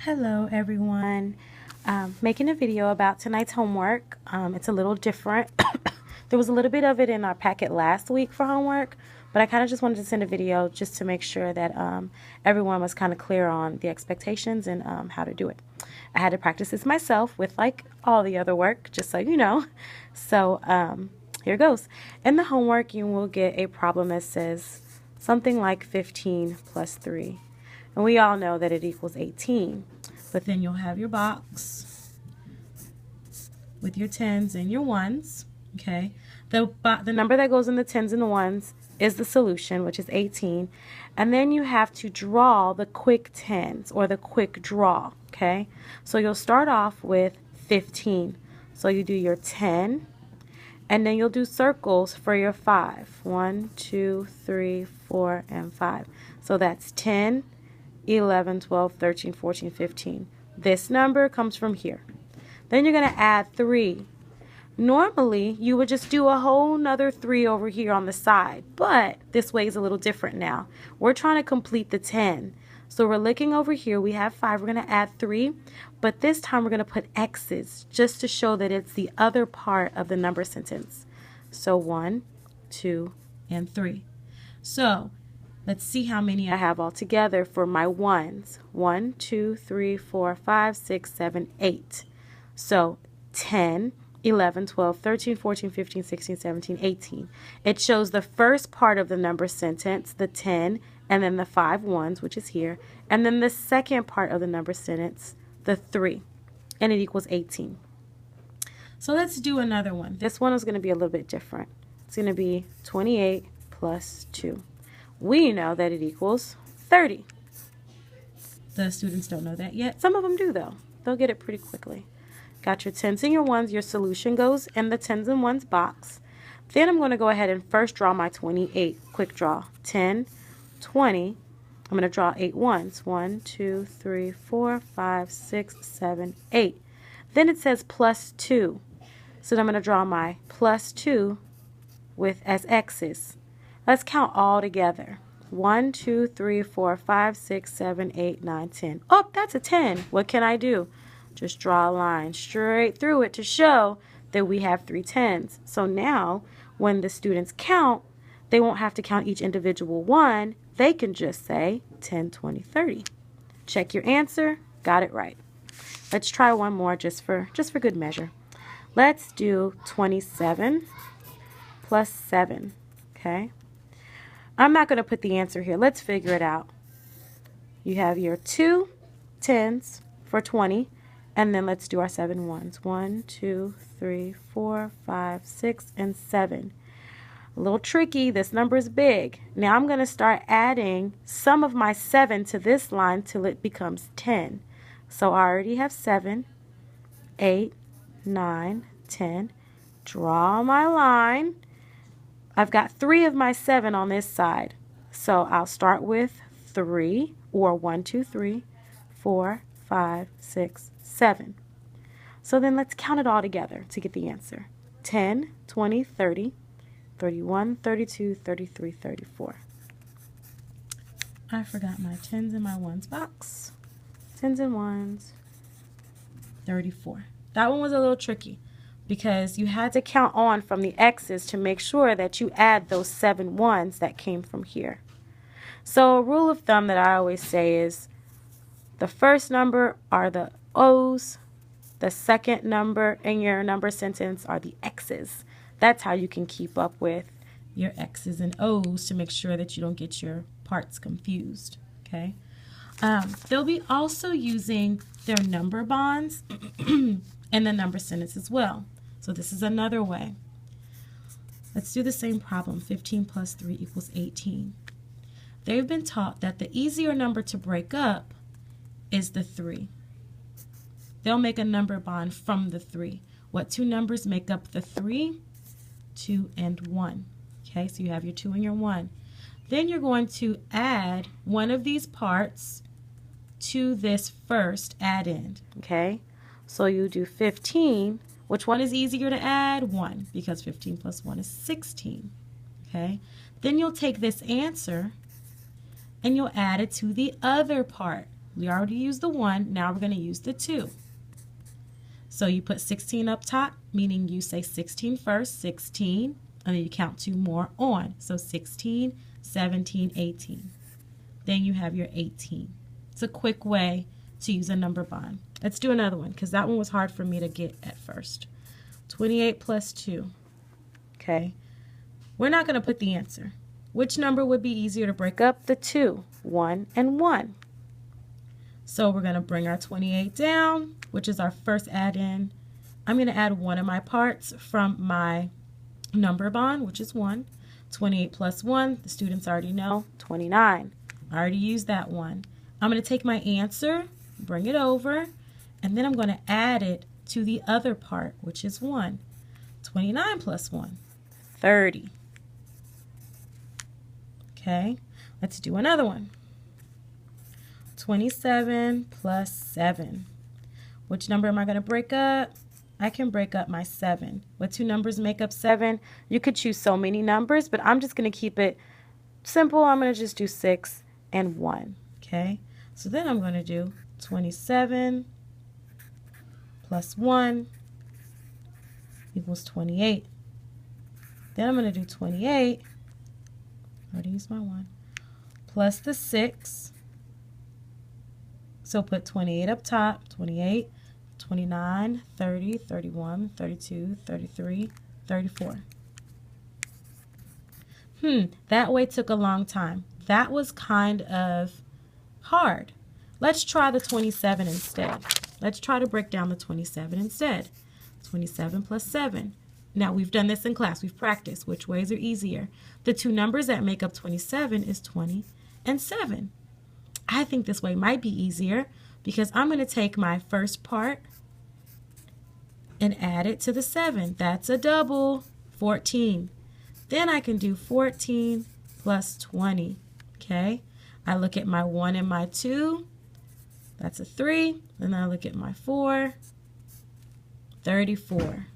Hello everyone. Making a video about tonight's homework. It's a little different. There was a little bit of it in our packet last week for homework, but I kind of just wanted to send a video just to make sure that everyone was kind of clear on the expectations and how to do it. I had to practice this myself with like all the other work, just so you know. So here goes. In the homework, you will get a problem that says something like 15 plus 3. And we all know that it equals 18. But then you'll have your box with your 10s and your 1s, okay? The number that goes in the 10s and the 1s is the solution, which is 18. And then you have to draw the quick 10s, or the quick draw, okay? So you'll start off with 15. So you do your 10, and then you'll do circles for your 5. 1, 2, 3, 4, and 5. So that's 10, 11, 12, 13, 14, 15. This number comes from here. Then you're going to add 3. Normally, you would just do a whole nother 3 over here on the side, but this way is a little different now. We're trying to complete the 10. So we're looking over here. We have 5. We're going to add 3, but this time we're going to put X's just to show that it's the other part of the number sentence. So 1, 2, and 3. So let's see how many I have all together for my 1s. 1, 2, 3, 4, 5, 6, 7, 8. So 10, 11, 12, 13, 14, 15, 16, 17, 18. It shows the first part of the number sentence, the 10, and then the 5 1s, which is here, and then the second part of the number sentence, the 3, and it equals 18. So let's do another one. This one is going to be a little bit different. It's going to be 28 plus 2. We know that it equals 30. The students don't know that yet. Some of them do, though. They'll get it pretty quickly. Got your 10s and your 1s. Your solution goes in the 10s and 1s box. Then I'm going to go ahead and first draw my 28. Quick draw. 10, 20. I'm going to draw 8 1s. 1, 2, 3, 4, 5, 6, 7, 8. Then it says plus 2. So I'm going to draw my plus 2 as X's. Let's count all together. 1, 2, 3, 4, 5, 6, 7, 8, 9, 10. Oh, that's a 10. What can I do? Just draw a line straight through it to show that we have 3 10s. So now, when the students count, they won't have to count each individual one. They can just say 10, 20, 30. Check your answer. Got it right. Let's try one more just for good measure. Let's do 27 plus 7. Okay? I'm not going to put the answer here. Let's figure it out. You have your 2 10s for 20, and then let's do our 7 1s. 1, 2, 3, 4, 5, 6, and 7. A little tricky. This number is big. Now I'm going to start adding some of my 7 to this line till it becomes 10. So I already have 7, 8, 9, 10. Draw my line. I've got 3 of my 7 on this side. So I'll start with 3, or 1, 2, 3, 4, 5, 6, 7. So then let's count it all together to get the answer. 10, 20, 30, 31, 32, 33, 34. I forgot my 10s and my 1s box. 10s and 1s, 34. That one was a little tricky, because you had to count on from the X's to make sure that you add those 7 1s that came from here. So a rule of thumb that I always say is the first number are the O's, the second number in your number sentence are the X's. That's how you can keep up with your X's and O's to make sure that you don't get your parts confused. Okay. They'll be also using their number bonds in the number sentence as well. So this is another way. Let's do the same problem. 15 plus 3 equals 18. They've been taught that the easier number to break up is the 3. They'll make a number bond from the 3. What 2 numbers make up the 3? 2 and 1. Okay, so you have your 2 and your 1. Then you're going to add one of these parts to this first add-in. Okay, so you do 15. Which one is easier to add? 1, because 15 plus 1 is 16. Okay, then you'll take this answer and you'll add it to the other part. We already used the 1. Now we're going to use the 2. So you put 16 up top, meaning you say 16 first, 16, and then you count 2 more on. So 16, 17, 18. Then you have your 18. It's a quick way to use a number bond. Let's do another one because that one was hard for me to get at first. 28 plus 2. Okay. We're not going to put the answer. Which number would be easier to break up? The 2, 1, and 1. So we're going to bring our 28 down, which is our first add-in. I'm going to add one of my parts from my number bond, which is 1. 28 plus 1, the students already know, 29. I already used that one. I'm going to take my answer, bring it over, and then I'm going to add it to the other part, which is 1. 29 plus 1, 30. Okay, let's do another one. 27 plus 7. Which number am I going to break up? I can break up my 7. What two numbers make up 7? You could choose so many numbers, but I'm just going to keep it simple. I'm going to just do 6 and 1. Okay, so then I'm going to do 27 plus 1 equals 28. Then I'm going to do 28. I already used my 1. Plus the 6. So put 28 up top, 28, 29, 30, 31, 32, 33, 34. That way took a long time. That was kind of hard. Let's try the 27 instead. Let's try to break down the 27 instead. 27 plus 7. Now, we've done this in class. We've practiced. Which ways are easier? The two numbers that make up 27 is 20 and 7. I think this way might be easier because I'm going to take my first part and add it to the 7. That's a double, 14. Then I can do 14 plus 20. Okay, I look at my 1 and my 2. That's a 3. Then I look at my 4, 34.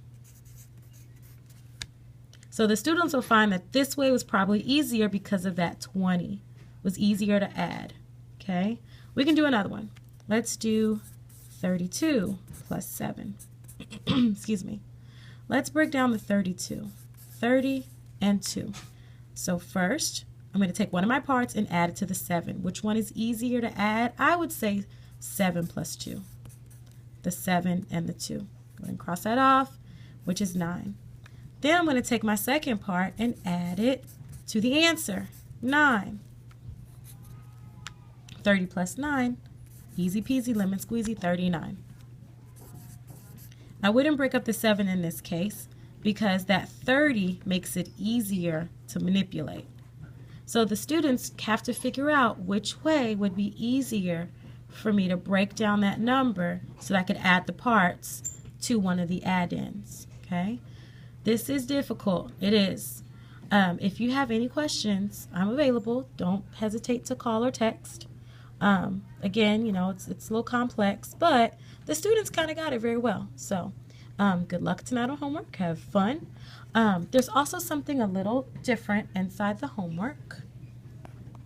So the students will find that this way was probably easier because of that 20. It was easier to add. Okay, we can do another one. Let's do 32 plus 7. Excuse me. Let's break down the 32. 30 and 2. So first, I'm going to take one of my parts and add it to the 7. Which one is easier to add? I would say 7 plus 2. The 7 and the 2. Go ahead and cross that off, which is 9. Then I'm going to take my second part and add it to the answer, 9. 30 plus 9, easy peasy, lemon squeezy, 39. I wouldn't break up the 7 in this case because that 30 makes it easier to manipulate. So the students have to figure out which way would be easier for me to break down that number so that I could add the parts to one of the add-ins. Okay, this is difficult. It is. If you have any questions, I'm available. Don't hesitate to call or text. Again, you know, it's a little complex, but the students kind of got it very well. So good luck tonight on homework. Have fun. There's also something a little different inside the homework.